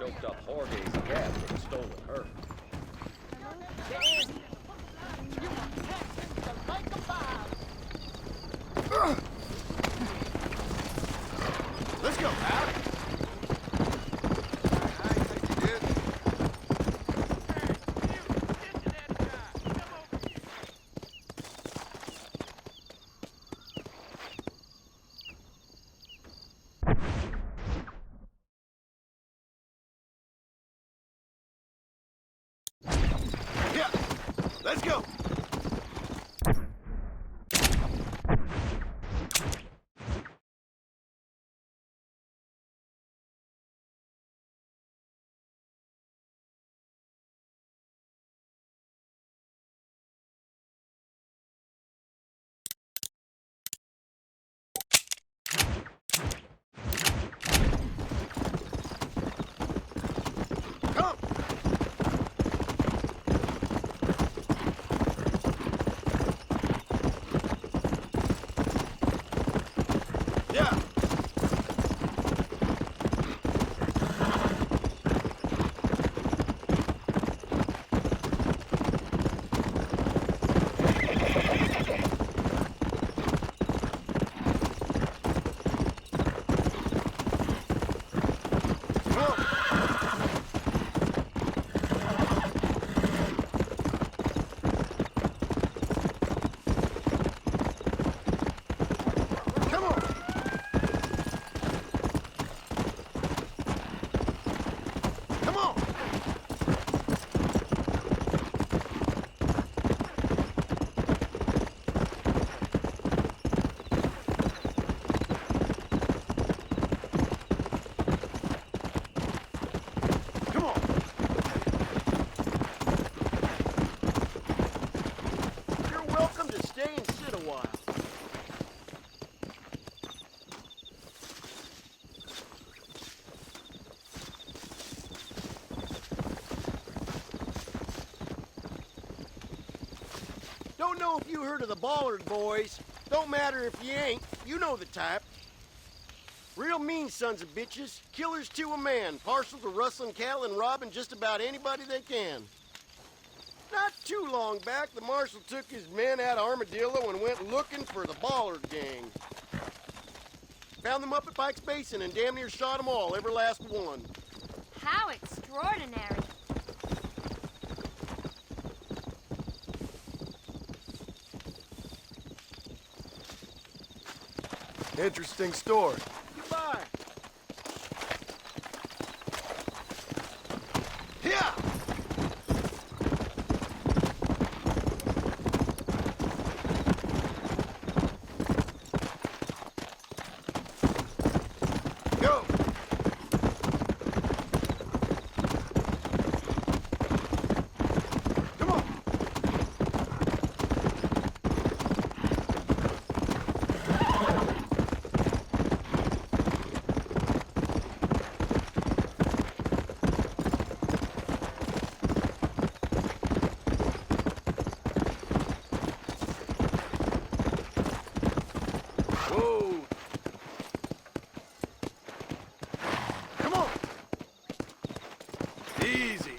choked up Jorge's cat and stolen her. Let's go, Al. Yeah, let's go. Come. Yeah. Come on. Come on. Come on. Come on. You're welcome to stay and sit a while. Don't know if you heard of the Ballard boys. Don't matter if you ain't. You know the type. Real mean sons of bitches. Killers to a man. Partial to rustling cattle and robbing just about anybody they can. Not too long back, the marshal took his men out of Armadillo and went looking for the Ballard gang. Found them up at Pike's Basin and damn near shot them all, every last one. How extraordinary. Interesting story. Goodbye. Yeah. Go. Come on. Whoa. Come on. Easy.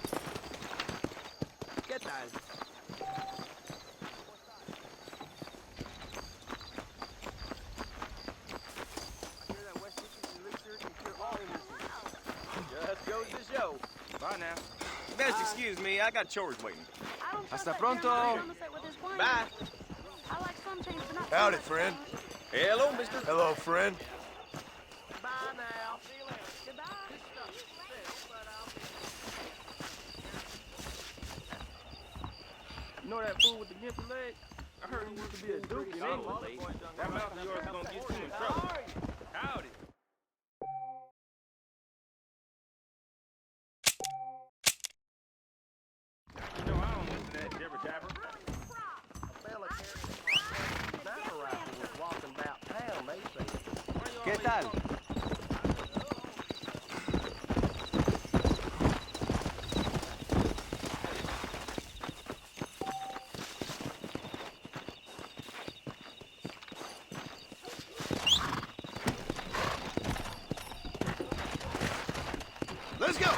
Get that. Just goes to show. Bye now. Best excuse me, I got chores waiting. I don't Hasta trust that pronto. gentleman who's on the set with his wine. Bye. I like some change, but not Howdy, too much friend. change. Hello, mister. Hello, friend. Bye now. See you later. Goodbye. You know that fool with the gimpy leg? I heard he used to be a duke in England. That mouth of yours is gonna get you in trouble. Howdy. You know I don't listen to that jibber jabber. ¿Qué tal? Let's go.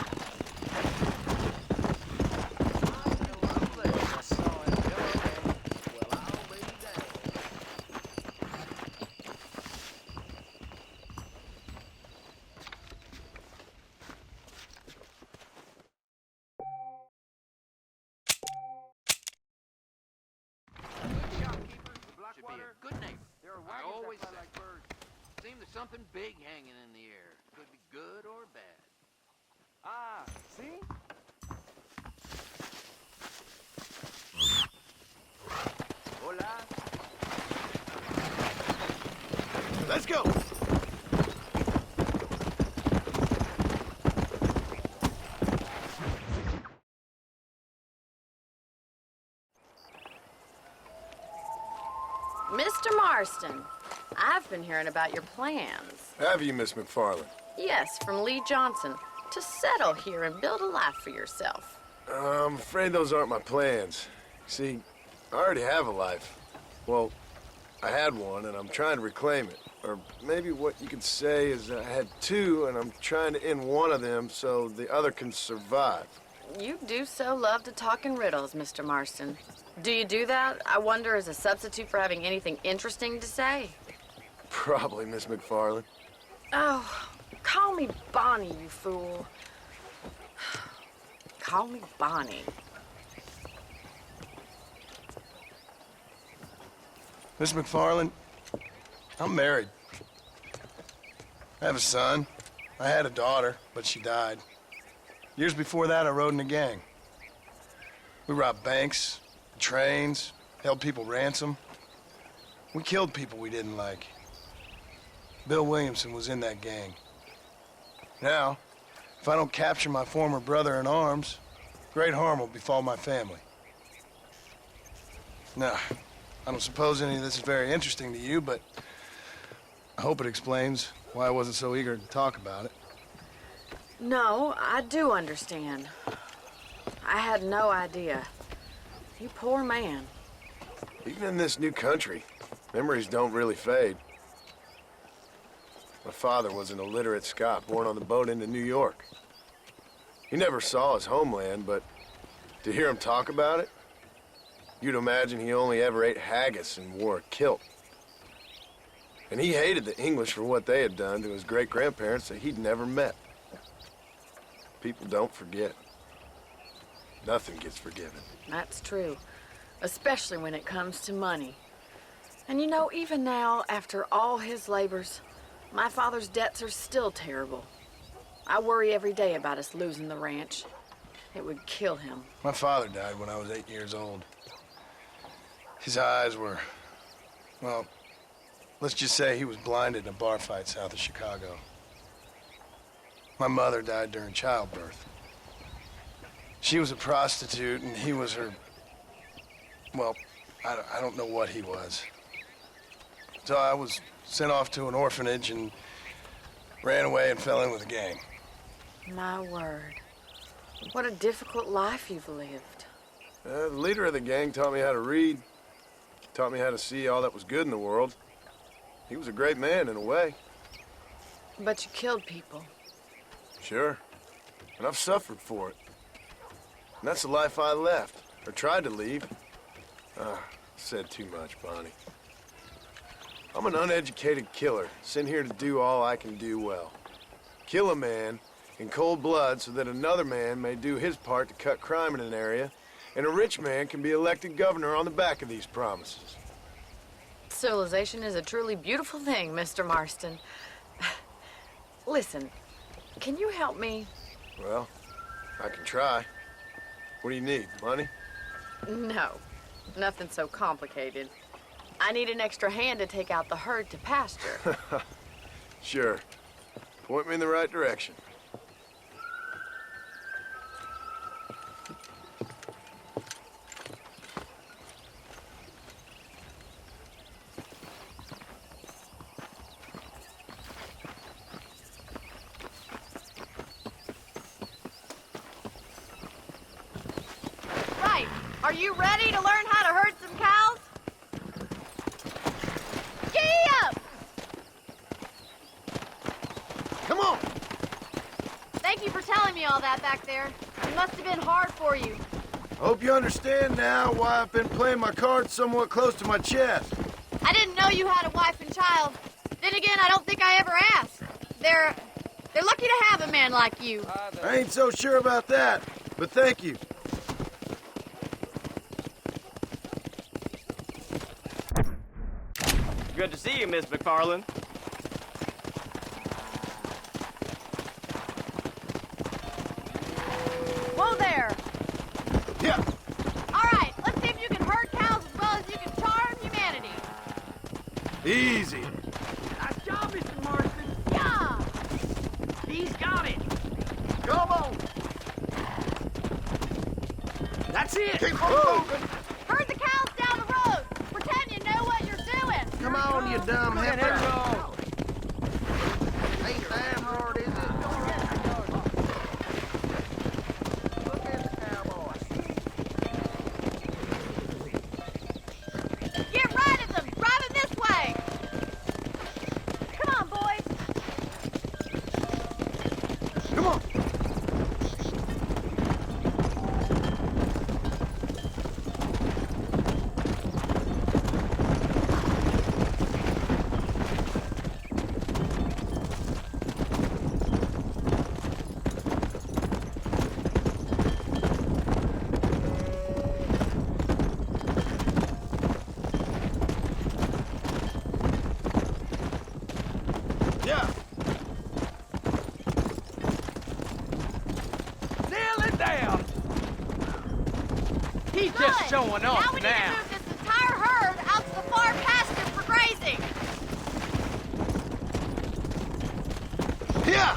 always say. Seems there's something big hanging in the air. Could be good or bad. Ah, see? Hola. Let's go! Mr. Marston, I've been hearing about your plans. Have you, Miss McFarland? Yes, from Lee Johnson, to settle here and build a life for yourself. I'm afraid those aren't my plans. See, I already have a life. Well, I had one, and I'm trying to reclaim it. Or maybe what you could say is I had two, and I'm trying to end one of them so the other can survive. You do so love to talk in riddles, Mr. Marston. Do you do that, I wonder, as a substitute for having anything interesting to say? Probably, Miss McFarland. Oh, call me Bonnie, you fool. Call me Bonnie. Miss McFarland, I'm married. I have a son. I had a daughter, but she died. Years before that, I rode in a gang. We robbed banks, trains, held people ransom. We killed people we didn't like. Bill Williamson was in that gang. Now, if I don't capture my former brother in arms, great harm will befall my family. Now, I don't suppose any of this is very interesting to you, but I hope it explains why I wasn't so eager to talk about it. No, I do understand. I had no idea. You poor man. Even in this new country, memories don't really fade. My father was an illiterate Scot born on the boat into New York. He never saw his homeland, but to hear him talk about it, you'd imagine he only ever ate haggis and wore a kilt. And he hated the English for what they had done to his great-grandparents that he'd never met. People don't forget. Nothing gets forgiven. That's true, especially when it comes to money. And you know, even now, after all his labors, my father's debts are still terrible. I worry every day about us losing the ranch. It would kill him. My father died when I was 8 years old. His eyes were, well, let's just say he was blinded in a bar fight south of Chicago. My mother died during childbirth. She was a prostitute, and he was her, well, I don't know what he was. So I was sent off to an orphanage and ran away and fell in with a gang. My word. What a difficult life you've lived. The leader of the gang taught me how to read, taught me how to see all that was good in the world. He was a great man in a way. But you killed people. Sure. And I've suffered for it. And that's the life I left, or tried to leave. Said too much, Bonnie. I'm an uneducated killer, sent here to do all I can do well. Kill a man in cold blood so that another man may do his part to cut crime in an area, and a rich man can be elected governor on the back of these promises. Civilization is a truly beautiful thing, Mr. Marston. Listen, can you help me? Well, I can try. What do you need, money? No, nothing so complicated. I need an extra hand to take out the herd to pasture. Sure. Point me in the right direction. Right. Are you ready to learn how to herd some cows? Giddy up! Come on! Thank you for telling me all that back there. It must have been hard for you. Hope you understand now why I've been playing my cards somewhat close to my chest. I didn't know you had a wife and child. Then again, I don't think I ever asked. They're lucky to have a man like you. I ain't so sure about that, but thank you. Good Good to see you, Miss McFarland. Whoa there! Yeah. All right, let's see if you can herd cows as well as you can charm humanity. Easy. Nice job, Mr. Marston. Yeah! He's got it. Come on. That's it. Keep on moving. Herd the cows down the road. Pretend you know what you're doing. Come on, you dumb heifer. go. Ain't damn hard, is it? Look at the cowboy. Get right at them. Drive them this way. Come on, boys. Come on. Yeah. Nail it down. He's Good. just showing Now off we need to now. move this entire herd out to the far pasture for grazing. Yeah.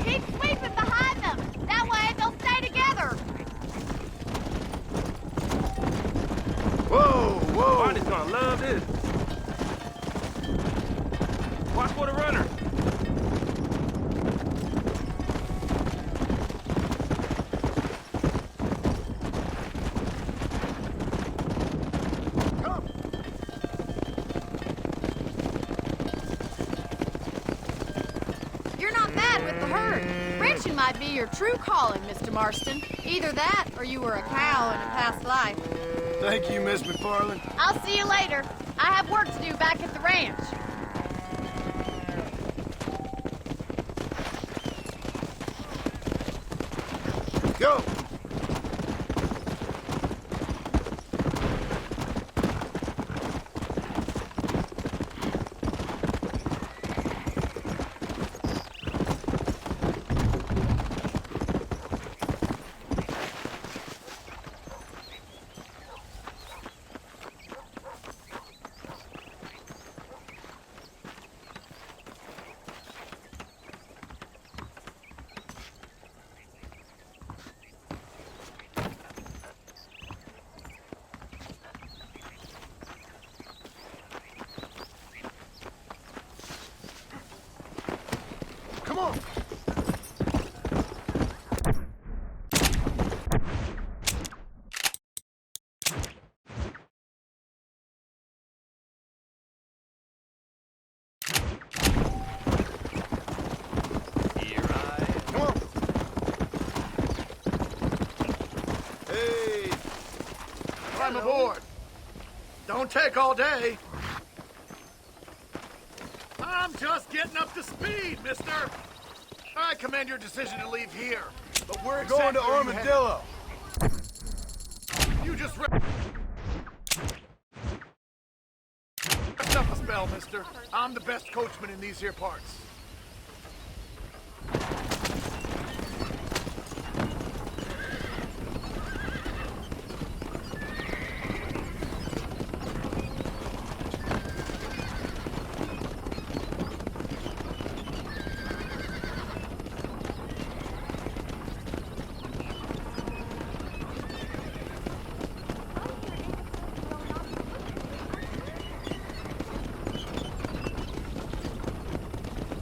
Keep sweeping behind them. That way they'll stay together. Whoa, whoa. Barney's gonna love this. Watch for the runner. Come. You're not bad with the herd. Ranching might be your true calling, Mr. Marston. Either that or you were a cow in a past life. Thank you, Miss McFarland. I'll see you later. I have work to do back at the ranch. Go. Come on. Come on. Hey. Climb aboard. Don't take all day. I'm just getting up to speed, mister. I commend your decision to leave here, but we're Going to exactly where you headed. Armadillo. You just rest up a spell, mister. I'm the best coachman in these here parts.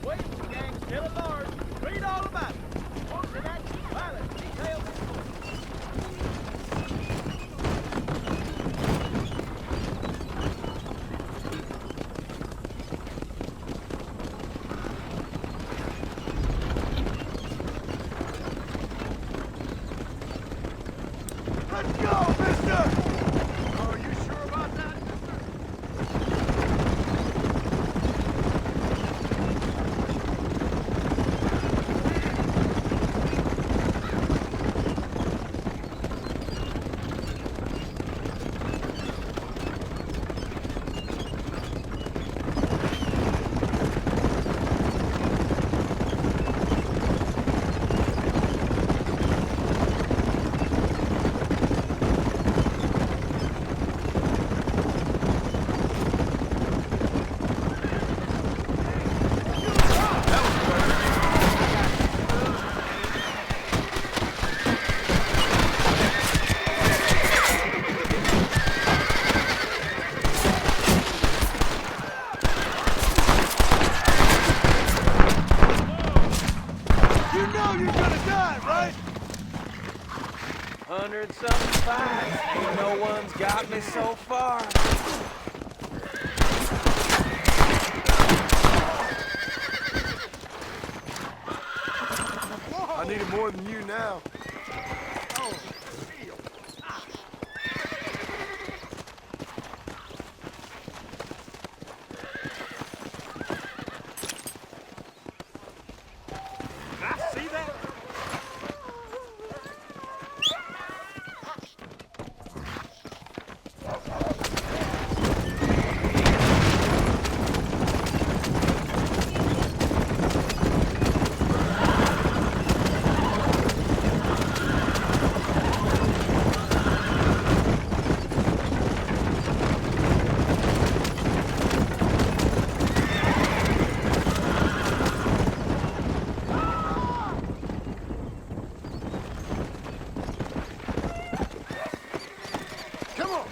Wait, gang, still at large. Read all about it. Orphan action, violence, details. Let's go, mister! Are you sure about that? You know you're gonna die, right? 100-something fights. Ain't no one's got me so far. I need it more than you now. See that? Come on.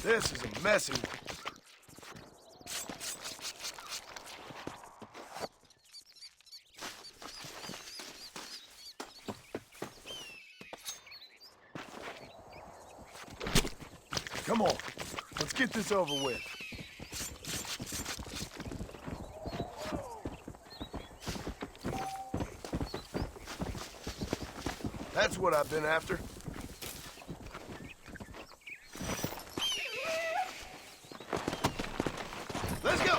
This is a messy one. Come on, let's get this over with. That's what I've been after. Let's go!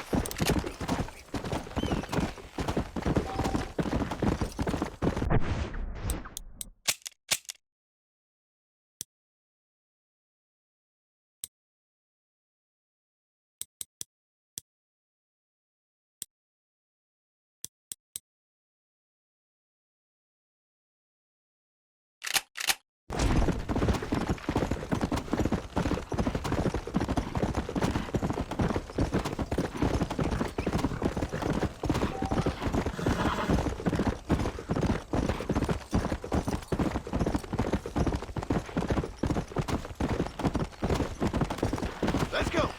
Let's go!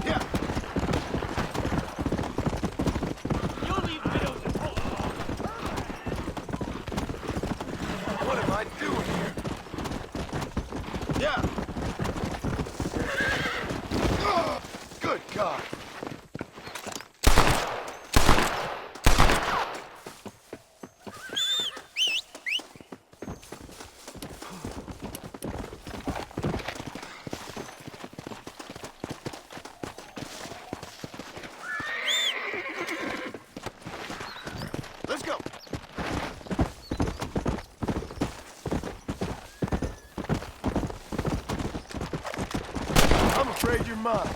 Yeah! What am I doing here? Yeah! Ugh, good God! Let's go! I'm afraid you're mine.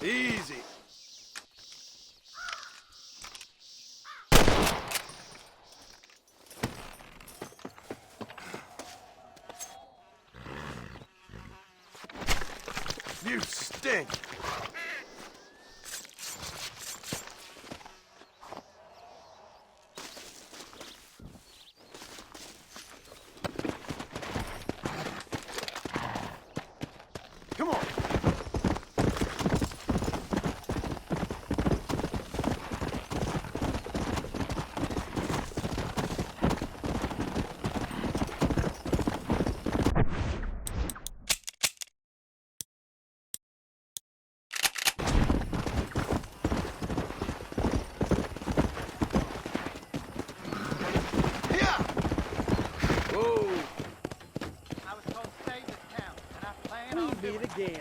Easy. You stink. Come on. Yeah. Whoa. I was told to save this town, and I plan on doing it. again.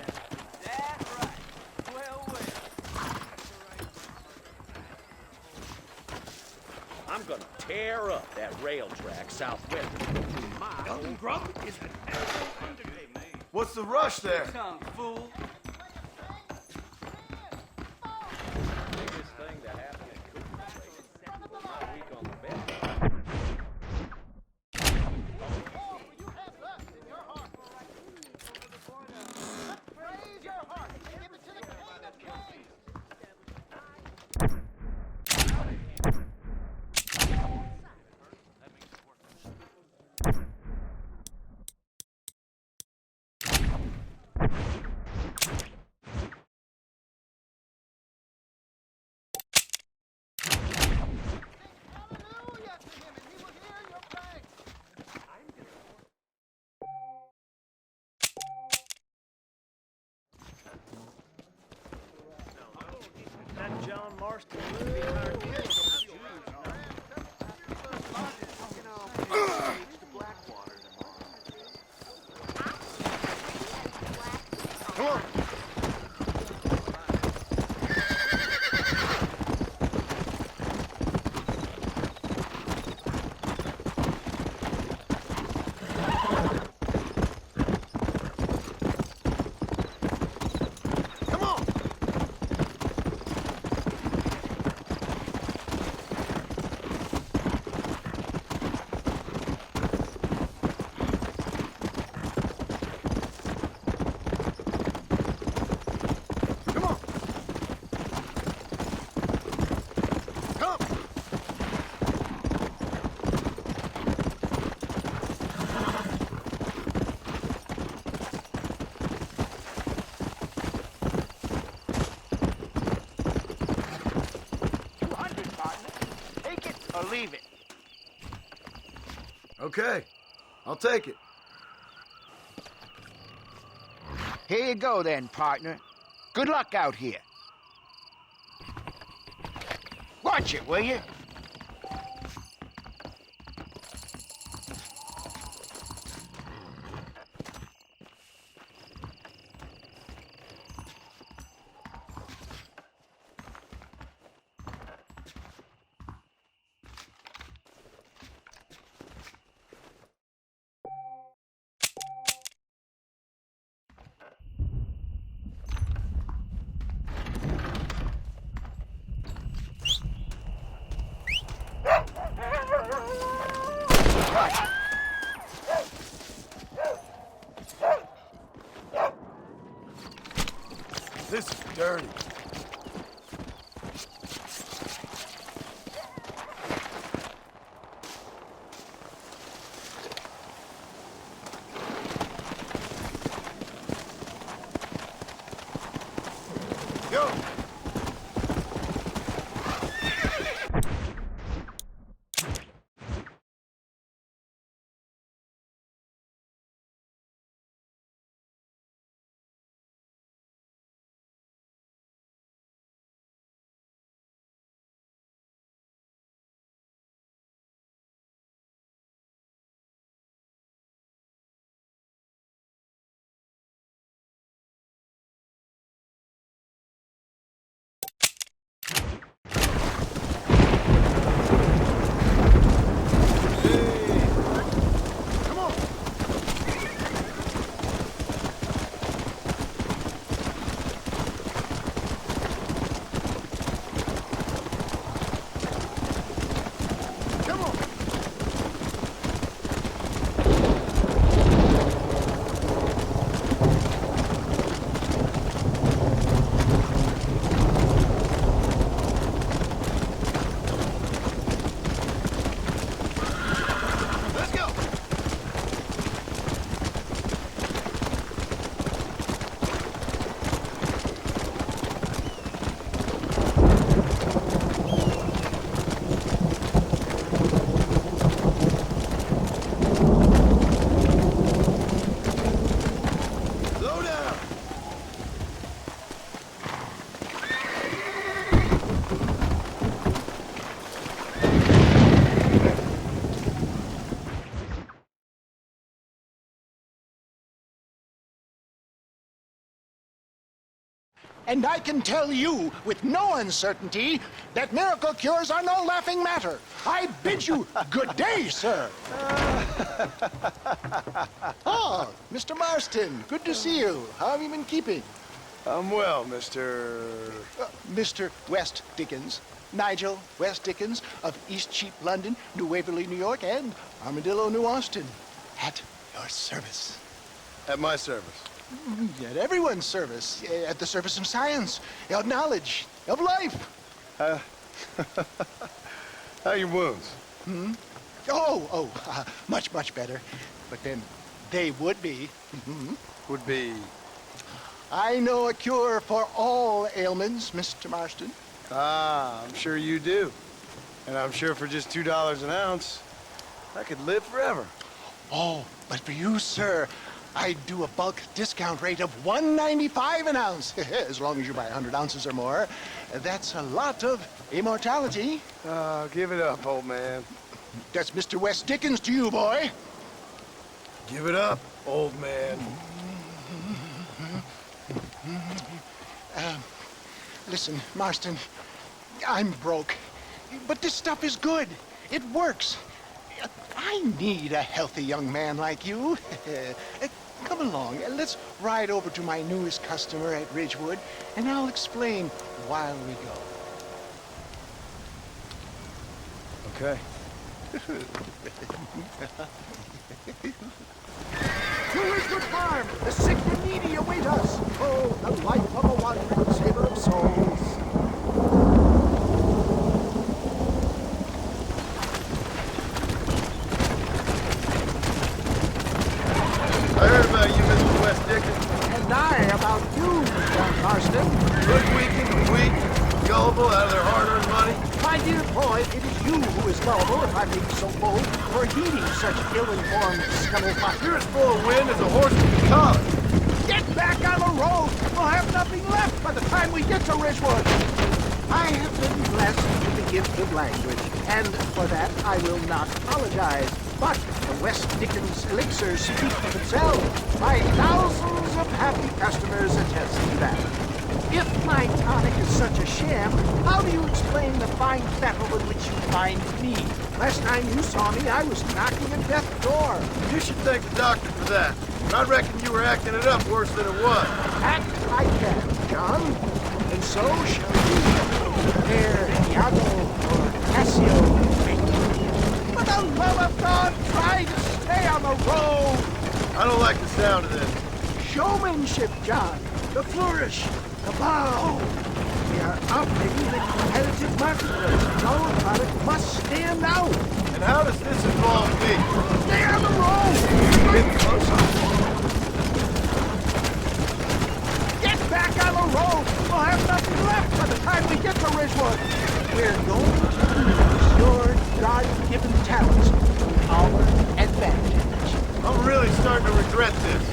That right. Well, well. I'm gonna tear up that rail track southwest of my old Grump is an excellent undertaking. What's the rush there? Tongue, fool. biggest thing to happen at Cooper's Place was my week on the bed. Raise your heart. Give it to the king of kings. Hallelujah to him, and he will hear your thanks. That John Marston movie hired me. Come on. Come on. Come on. Come. Take it or leave it. Okay, I'll take it. Here you go then, partner. Good luck out here. Watch it, will you? This is dirty. Go! And I can tell you with no uncertainty that miracle cures are no laughing matter. I bid you good day, sir. Oh, Mr. Marston, good to see you. How have you been keeping? I'm well, Mr. Mr. West Dickens. Nigel West Dickens of East Cheap, London, New Waverly, New York, and Armadillo, New Austin. At your service. At my service. At everyone's service. At the service of science, of knowledge, of life. How are your wounds? Much, much better. But then they would be. Would be... I know a cure for all ailments, Mr. Marston. Ah, I'm sure you do. And I'm sure for just $2 an ounce, I could live forever. Oh, but for you, sir, I'd do a bulk discount rate of $1.95 an ounce, as long as you buy 100 ounces or more. That's a lot of immortality. Give it up, old man. That's Mr. West Dickens to you, boy. Give it up, old man. Listen, Marston, I'm broke, but this stuff is good. It works. I need a healthy young man like you. Come along, let's ride over to my newest customer at Ridgewood, and I'll explain while we go. Okay. To Ridgewood Farm, the sick and needy await us. Oh, the life of a wandering sailor of souls. I heard about you, Mr. West Dickens. And I about you, John Marston. Hoodwinking, weak, gullible, out of their hard-earned money. My dear boy, it is you who is gullible, if I may be so bold, for heeding such ill-informed scuttlebutt. You're as full of wind as a horse can be collar. Get back on the road! We'll have nothing left by the time we get to Ridgewood. I have been blessed with the gift of language, and for that I will not apologize. But the West Dickens elixirs speak for themselves. My thousands of happy customers attest to that. If my tonic is such a sham, how do you explain the fine fettle in which you find me? Last time you saw me, I was knocking at death's door. You should thank the doctor for that. I reckon you were acting it up worse than it was. Act I can, John. And so shall you. There, Iago or Cassio. For the love of God, try to stay on the road. I don't like the sound of this. Showmanship, John. The flourish. The bow. We are operating in a competitive marketplace. Our product must stand out. And how does this involve me? Stay on the road. Get closer. Get back on the road. We'll have nothing left by the time we get to Ridgewood. We're going to use your God-given talents to our advantage. I'm really starting to regret this.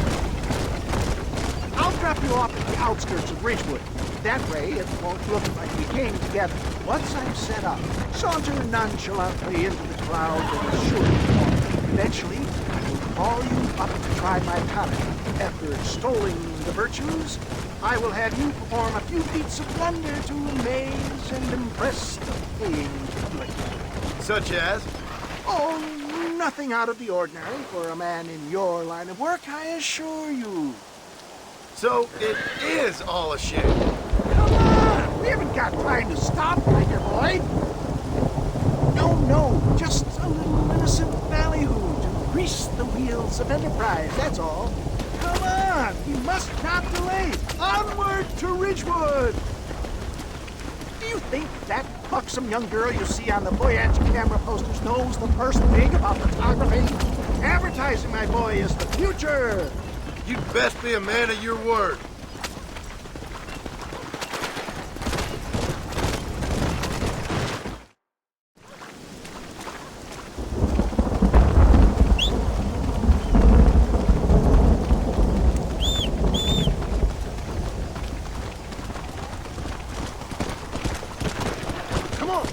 I'll drop you off at the outskirts of Ridgewood. That way, it won't look like we came together. Once I'm set up, saunter nonchalantly into the clouds and assure you. Eventually, I will call you up to try my tonic. After extolling the virtues, I will have you perform a few feats of wonder to amaze and impress the paying public. Such as? Oh, nothing out of the ordinary for a man in your line of work, I assure you. So it is all a shame. Come on! We haven't got time to stop, my dear boy. No, just a little innocent ballyhoo to grease the wheels of enterprise, that's all. Come on! We must not delay! Onward to Ridgewood! Do you think that buxom young girl you see on the Voyage camera posters knows the first thing about photography? Advertising, my boy, is the future! You'd best be a man of your word. Come on!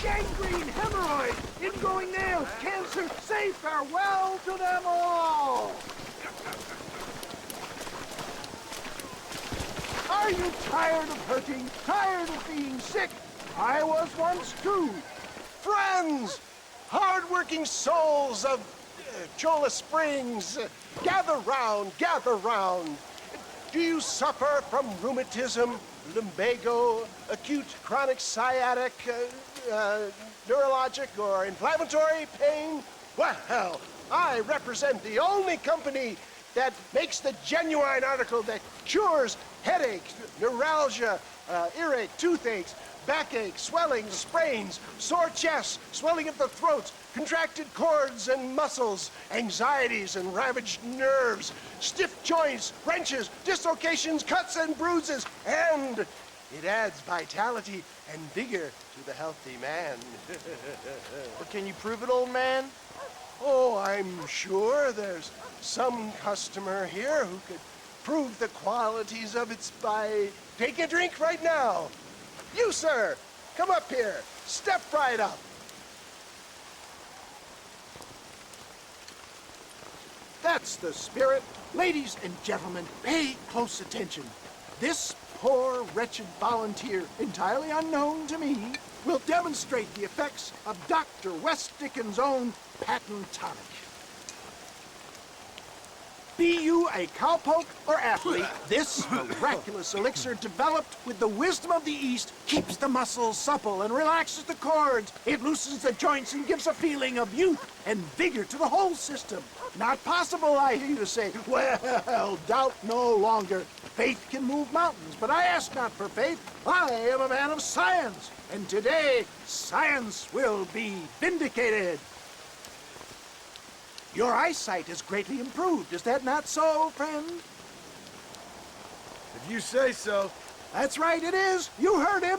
Gangrene, hemorrhoid, with cancer, say farewell to them all! Are you tired of hurting? Tired of being sick? I was once too. Friends! Hard-working souls of Chola Springs, gather round, gather round. Do you suffer from rheumatism, lumbago, acute chronic sciatic, neurologic, or inflammatory pain? Well, I represent the only company that makes the genuine article that cures headaches, neuralgia, earache, toothaches, backache, swelling, sprains, sore chests, swelling of the throats, contracted cords and muscles, anxieties and ravaged nerves, stiff joints, wrenches, dislocations, cuts and bruises, and it adds vitality and vigor to the healthy man. But can you prove it, old man? Oh, I'm sure there's some customer here who could prove the qualities of it by taking a drink right now. You, sir, come up here. Step right up. That's the spirit. Ladies and gentlemen, pay close attention. This poor, wretched volunteer, entirely unknown to me, will demonstrate the effects of Dr. West Dickens' own patent tonic. Be you a cowpoke or athlete, this miraculous elixir developed with the wisdom of the East keeps the muscles supple and relaxes the cords. It loosens the joints and gives a feeling of youth and vigor to the whole system. Not possible, I hear you say. Well, doubt no longer. Faith can move mountains, but I ask not for faith. I am a man of science, and today science will be vindicated. Your eyesight is greatly improved. Is that not so, friend? If you say so. That's right, it is. You heard him.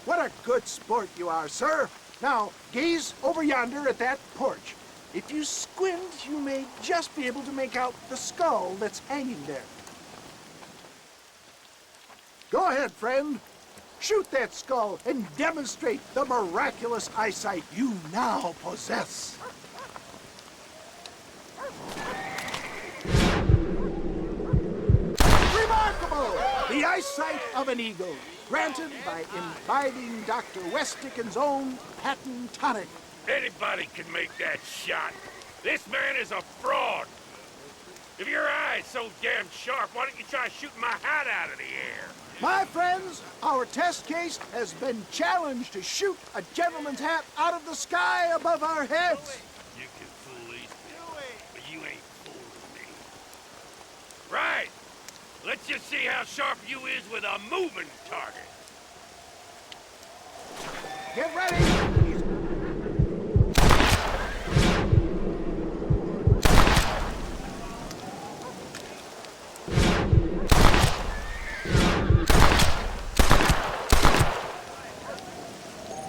What a good sport you are, sir. Now, gaze over yonder at that porch. If you squint, you may just be able to make out the skull that's hanging there. Go ahead, friend. Shoot that skull and demonstrate the miraculous eyesight you now possess. Remarkable! The eyesight of an eagle, granted by imbibing Dr. West Dickens' own patent tonic. Anybody can make that shot. This man is a fraud. If your eye's so damn sharp, why don't you try shooting my hat out of the air? My friends, our test case has been challenged to shoot a gentleman's hat out of the sky above our heads. You can fool these people, but you ain't fooling me. Right. Let's just see how sharp you is with a moving target. Get ready.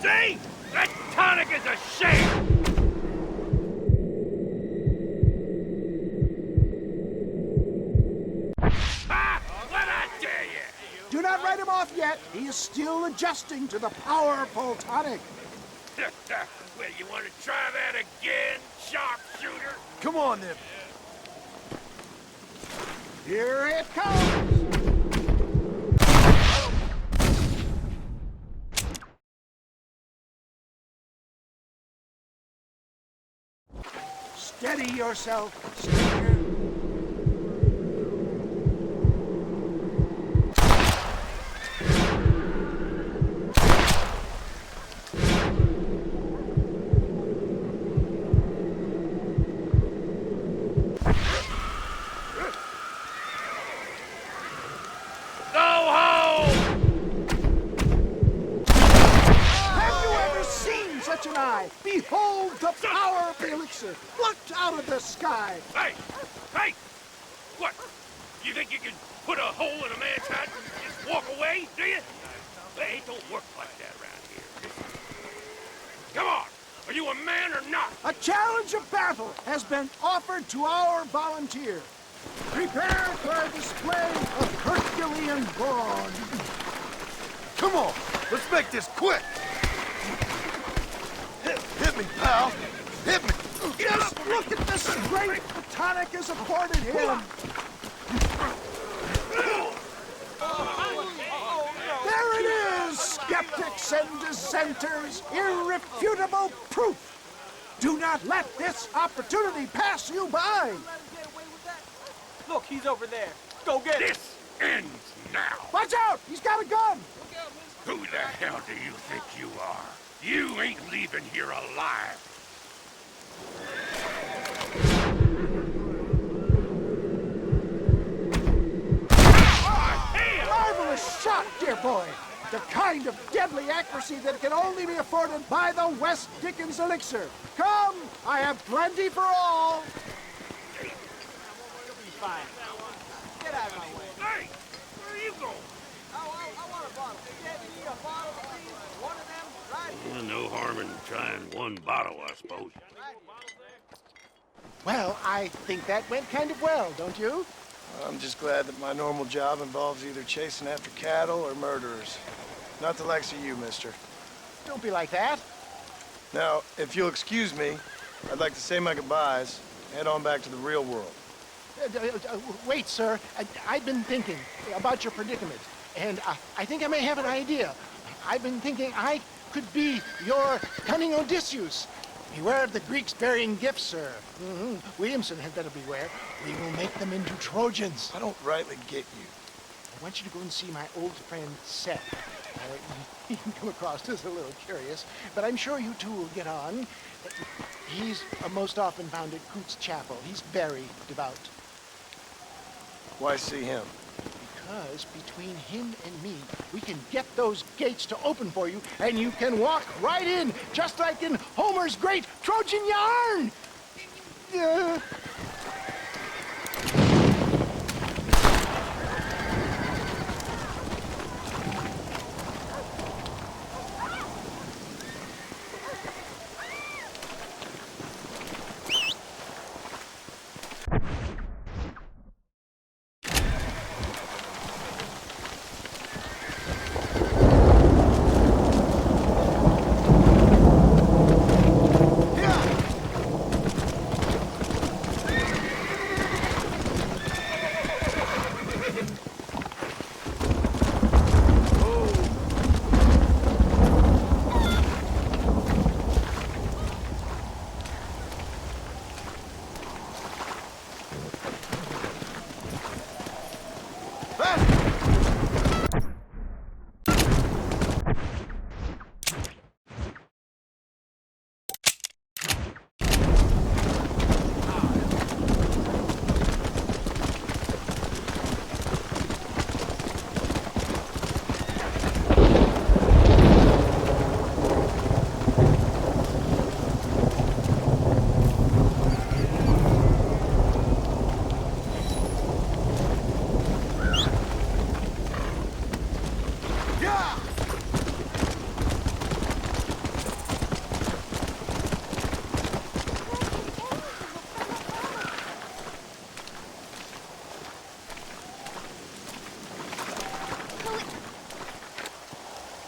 See? That tonic is a sham! Ah! What I tell you? Do not write him off yet. He is still adjusting to the powerful tonic. Well, you want to try that again, sharpshooter? Come on, then. Here it comes. Steady yourself, Stinger. An eye. Behold the power of the elixir, plucked out of the sky. Hey! Hey! What? You think you can put a hole in a man's hat and just walk away, do you? Hey, it don't work like that around here. Come on! Are you a man or not? A challenge of battle has been offered to our volunteer. Prepare for a display of Herculean brawn. Come on, let's make this quick. Hit me, pal. Look at the strength the tonic has afforded him. There it is, skeptics and dissenters. Irrefutable proof. Do not let this opportunity pass you by. Look, he's over there. Go get him. This ends now. Watch out! He's got a gun! Who the hell do you think you are? You ain't leaving here alive. Marvelous shot, dear boy. The kind of deadly accuracy that can only be afforded by the West Dickens elixir. Come, I have plenty for all. You'll be fine. Get out of my way. Hey, where are you going? I want a bottle. Yeah, you need a bottle, please. One of them, right? No harm in trying one bottle, I suppose. Well, I think that went kind of well, don't you? I'm just glad that my normal job involves either chasing after cattle or murderers. Not the likes of you, mister. Don't be like that. Now, if you'll excuse me, I'd like to say my goodbyes, head on back to the real world. Wait, sir. I've been thinking about your predicament, and I think I may have an idea. I've been thinking I could be your cunning Odysseus. Beware of the Greeks burying gifts, sir. Williamson had better beware. We will make them into Trojans. I don't rightly get you. I want you to go and see my old friend Seth. He can come across as a little curious, but I'm sure you two will get on. He's most often found at Coots Chapel. He's very devout. Why see him? Because between him and me, we can get those gates to open for you, and you can walk right in, just like in Homer's great Trojan yarn!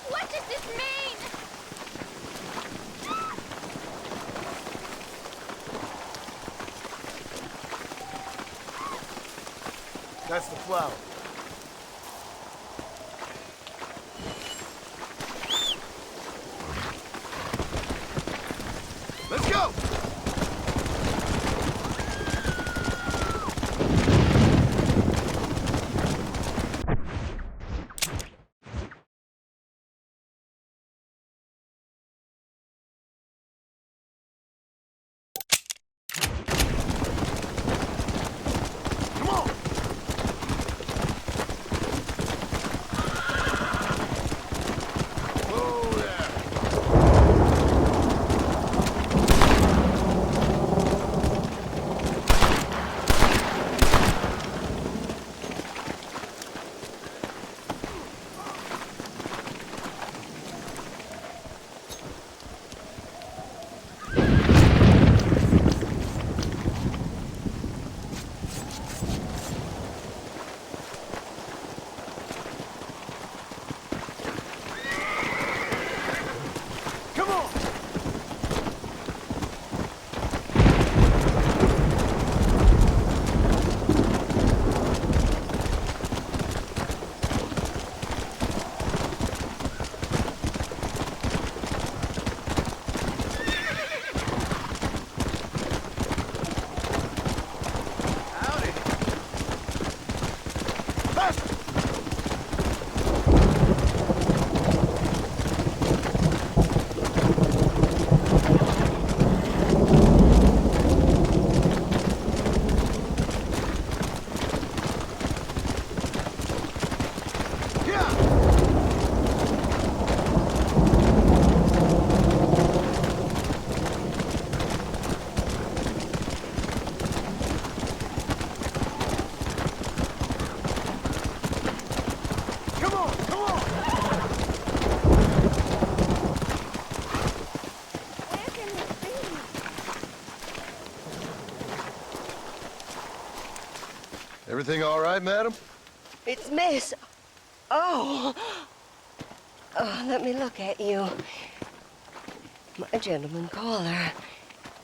What does this mean? That's the flower. Let's go! Come on! Everything all right, madam? It's Miss. Oh. Oh, let me look at you. My gentleman caller.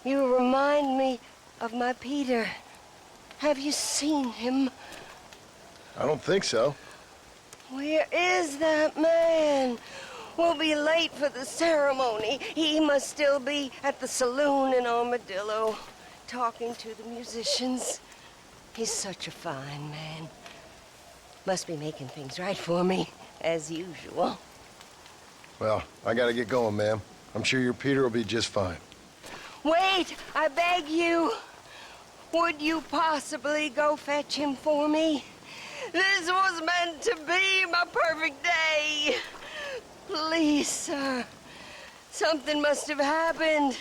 You remind me of my Peter. Have you seen him? I don't think so. Where is that man? We'll be late for the ceremony. He must still be at the saloon in Armadillo, talking to the musicians. He's such a fine man. Must be making things right for me, as usual. Well, I gotta get going, ma'am. I'm sure your Peter will be just fine. Wait, I beg you. Would you possibly go fetch him for me? This was meant to be my perfect day. Please, sir. Something must have happened.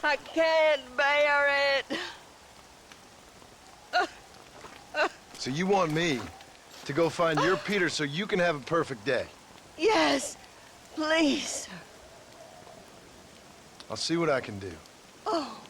I can't bear it. So you want me to go find your Peter so you can have a perfect day? Yes, please, sir. I'll see what I can do. Oh.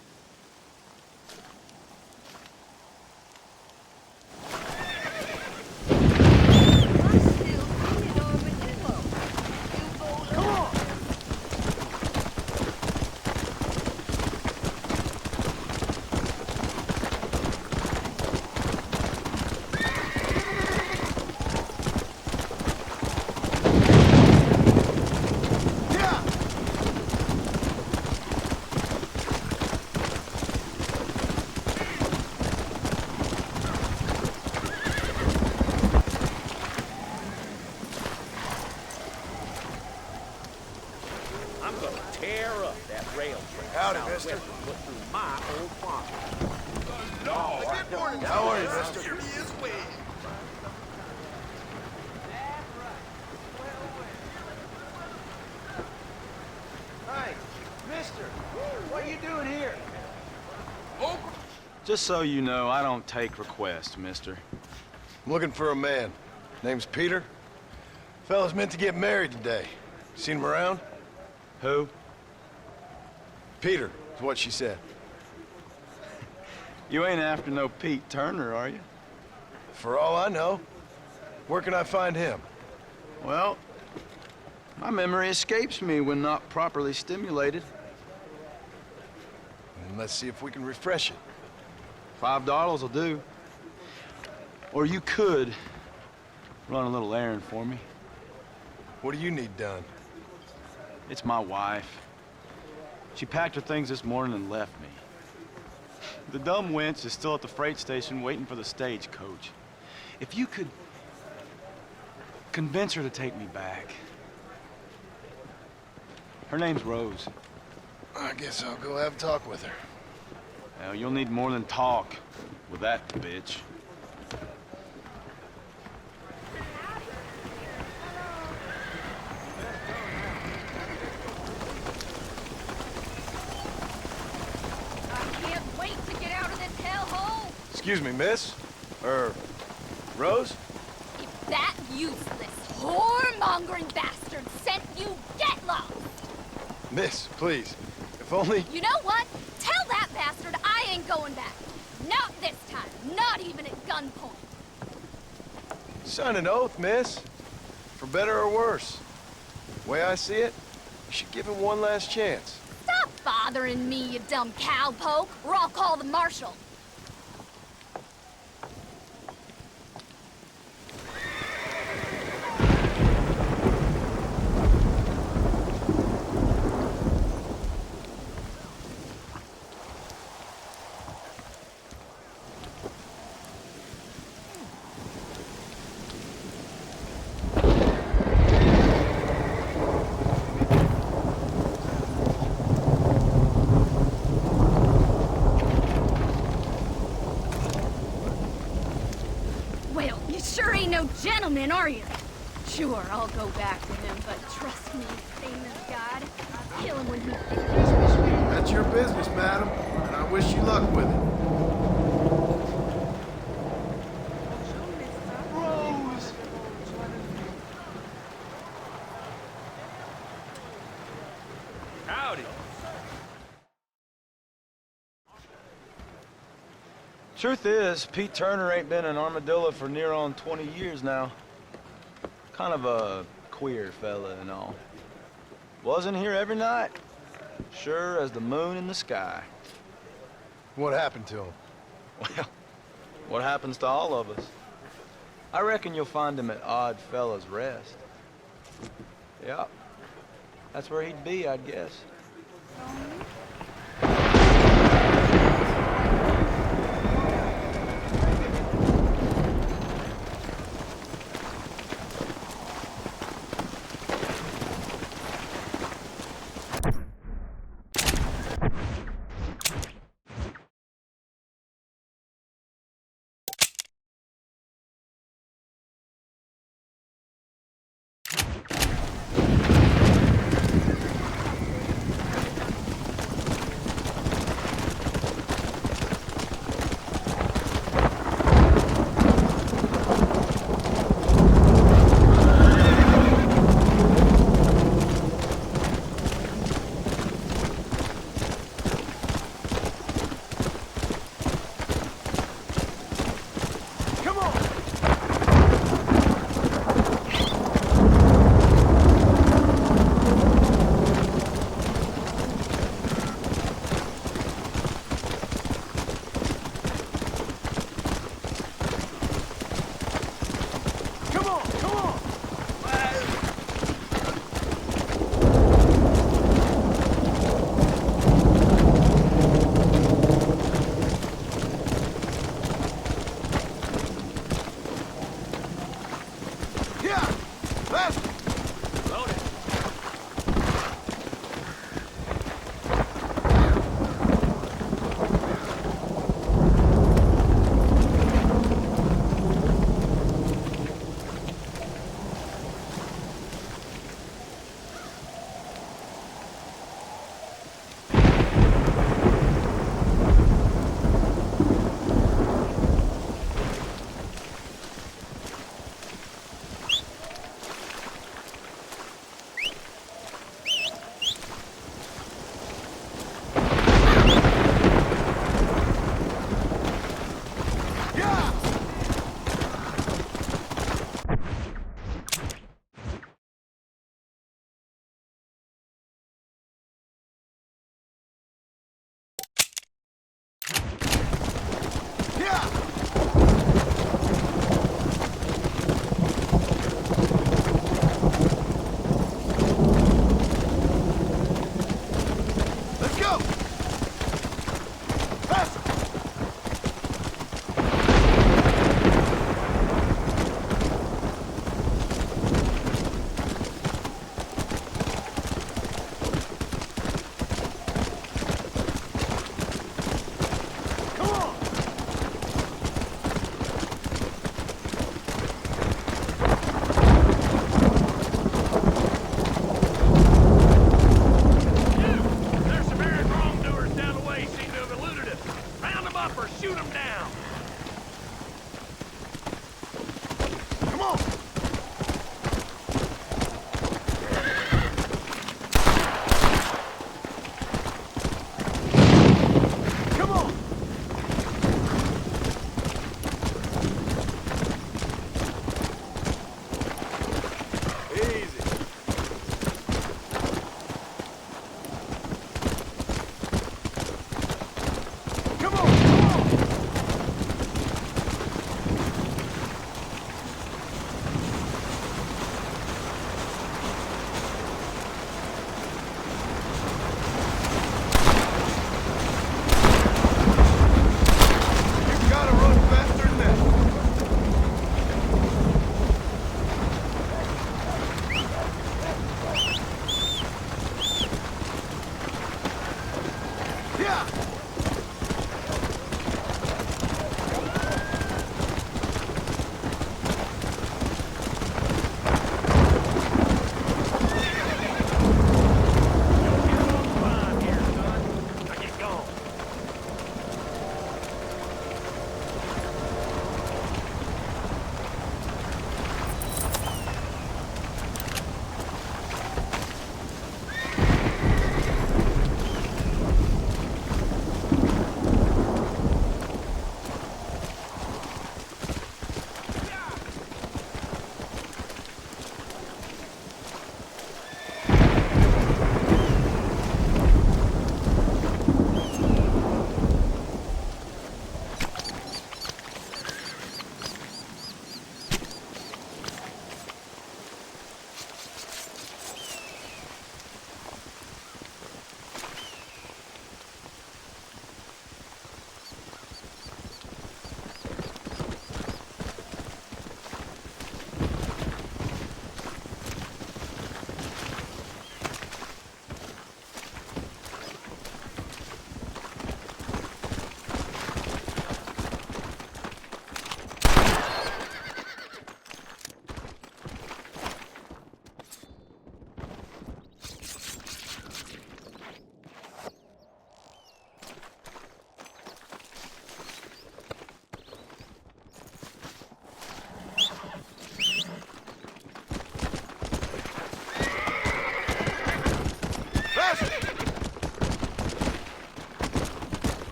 I'm gonna tear up that rail trail. Howdy, southwest mister. and put through my old farm. How are you, mister? Hey, mister, what are you doing here? Just so you know, I don't take requests, mister. I'm looking for a man. Name's Peter. Fella's meant to get married today. Seen him around? Who? Peter, is what she said. You ain't after no Pete Turner, are you? For all I know. Where can I find him? Well, my memory escapes me when not properly stimulated. And let's see if we can refresh it. $5 will do. Or you could run a little errand for me. What do you need done? It's my wife. She packed her things this morning and left me. The dumb wench is still at the freight station waiting for the stagecoach. If you could convince her to take me back. Her name's Rose. I guess I'll go have a talk with her. Well, you'll need more than talk with that bitch. Excuse me, miss? Rose? If that useless, whoremongering bastard sent you, get lost! Miss, please. If only... You know what? Tell that bastard I ain't going back. Not this time. Not even at gunpoint. Sign an oath, miss. For better or worse. The way I see it, you should give him one last chance. Stop bothering me, you dumb cowpoke, or I'll call the marshal. Sure ain't no gentleman, are you? Sure, I'll go back to him, but trust me, famous God, I'll kill him when he... That's your business, madam, and I wish you luck with it. Rose! Howdy. Truth is, Pete Turner ain't been in Armadillo for near on 20 years now. Kind of a queer fella and all. Wasn't here every night. Sure as the moon in the sky. What happened to him? Well, what happens to all of us? I reckon you'll find him at Odd Fella's Rest. Yep. That's where he'd be, I'd guess.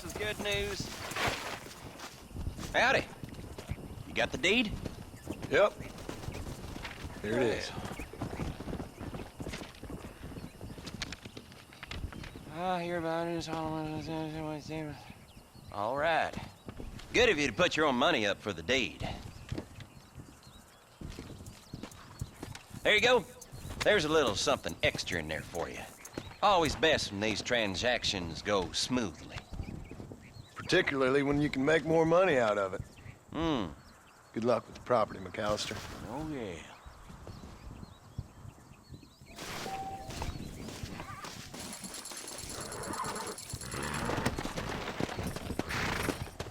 this is good news. Howdy. You got the deed? Yep. Here it is. I hear about it. All right. Good of you to put your own money up for the deed. There you go. There's a little something extra in there for you. Always best when these transactions go smoothly. Particularly when you can make more money out of it. Hmm. Good luck with the property, McAllister. Oh, yeah.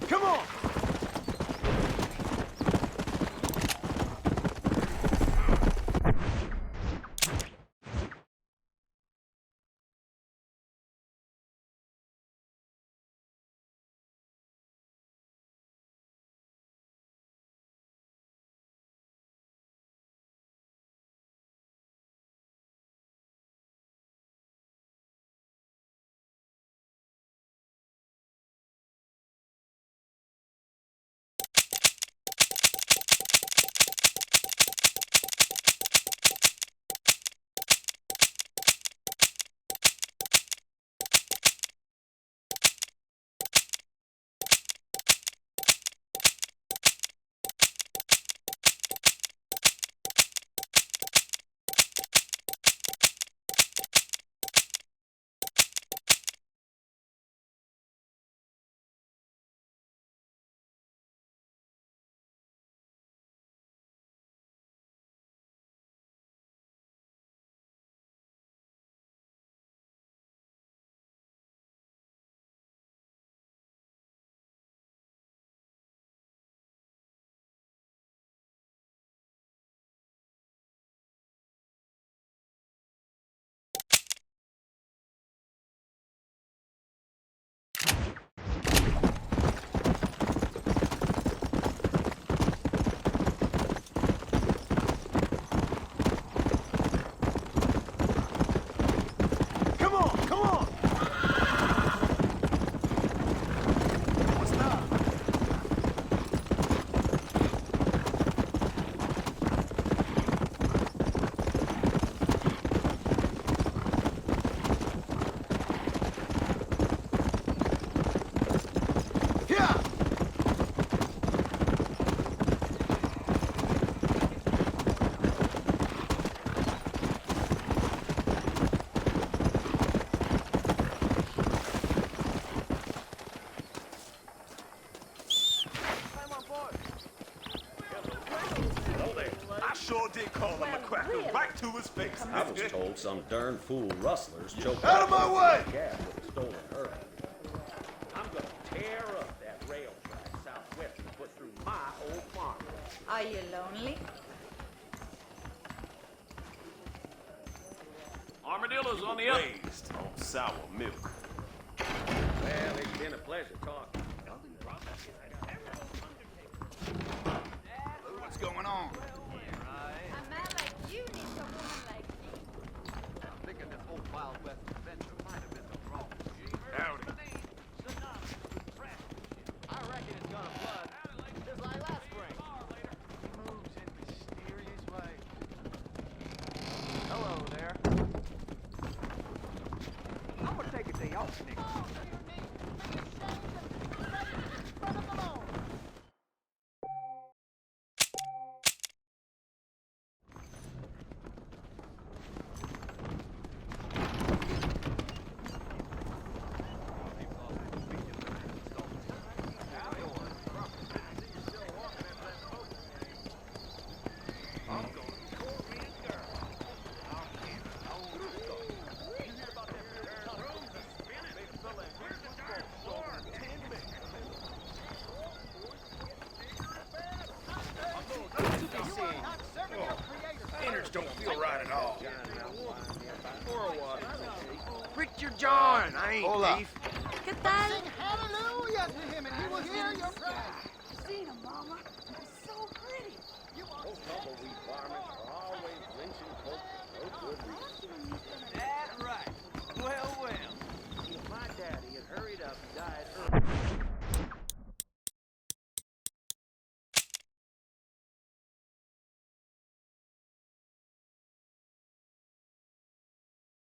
Come on! Sure did call him a cracker right to his face. I was told some darn fool rustlers choked Out of my way! cat with a stolen herd. I'm gonna tear up that rail track southwest and put through my old farm. Are you lonely? Armadillo's on the up. Raised on sour milk. Well, it's been a pleasure talking. What's going on? A man like you needs a woman like me. I'm thinking this whole Wild West adventure might have been the wrong. Howdy. I reckon it's gonna flood. Just like last spring. He moves in mysterious ways. Hello there. I'm gonna take a day off, Nick. Don't feel right at all. Richard John, I ain't Hola. thief. ¿Qué tal? Sing hallelujah to him and he will hear your prayer. Seen him, Mama. He's so pretty. Those tumbleweed farmers are always lynching folks for no good reason.